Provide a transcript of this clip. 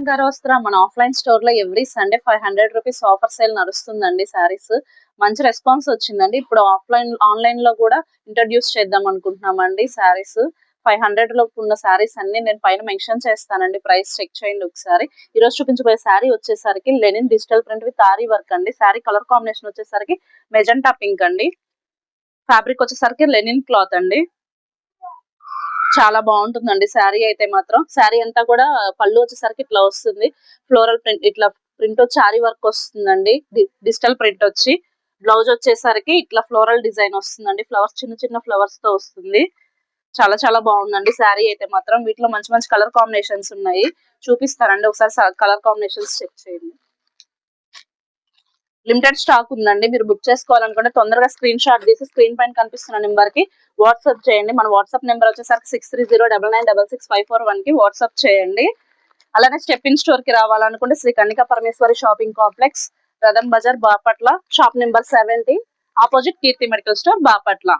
గారోస్త్ర మన offline store లో every Sunday 500 rupees offer sale నడుస్తుందండి. శారీస్ మంచి రెస్పాన్స్ వచ్చిందండి. ఇప్పుడు ఆన్లైన్ లో కూడా ఇంట్రడ్యూస్ చేద్దాం అనుకుంటున్నామండి. శారీస్ 500 లోపు ఉన్న శారీస్ అన్ని నేను పైన మెన్షన్ చేస్తానండి. ప్రైస్ చెక్ చేయండి ఒకసారి. ఈ రోజు చూపించబోయే శారీ వచ్చేసరికి Lenin digital print with ary work అండి. శారీ కలర్ కాంబినేషన్ వచ్చేసరికి మెజెంటా పింక్ అండి. ఫ్యాబ్రిక్ వచ్చేసరికి లెనిన్ క్లాత్ అండి. చాలా బాగుంటుందండి శారీ అయితే మాత్రం. శారీ అంతా కూడా పళ్ళు వచ్చేసరికి ఇట్లా వస్తుంది. ఫ్లోరల్ ప్రింట్ ఇట్లా ప్రింట్ వచ్చి ఆరీ వర్క్ వస్తుందండి. డిజిటల్ ప్రింట్ వచ్చి బ్లౌజ్ వచ్చేసరికి ఇట్లా ఫ్లోరల్ డిజైన్ వస్తుందండి. ఫ్లవర్స్ చిన్న చిన్న ఫ్లవర్స్ తో వస్తుంది. చాలా చాలా బాగుందండి శారీ అయితే మాత్రం. వీటిలో మంచి మంచి కలర్ కాంబినేషన్స్ ఉన్నాయి, చూపిస్తానండి. ఒకసారి కలర్ కాంబినేషన్స్ చెక్ చేయండి. లిమిటెడ్ స్టాక్ ఉందండి. మీరు బుక్ చేసుకోవాలనుకుంటే తొందరగా స్క్రీన్ షాట్ తీసి స్క్రీన్ పైన కనిపిస్తున్న నెంబర్ కి వాట్సాప్ చేయండి. మన వాట్సాప్ నెంబర్ వచ్చేసరికి 6309966541 కి వాట్సాప్ చేయండి. అలానే స్టెప్పిన్ స్టోర్ కి రావాలనుకుంటే Shri Kannika Parameshwari shopping complex, Ratham Bazar, Bapatla, shop number 70, opposite Keerthi medical store, Bapatla.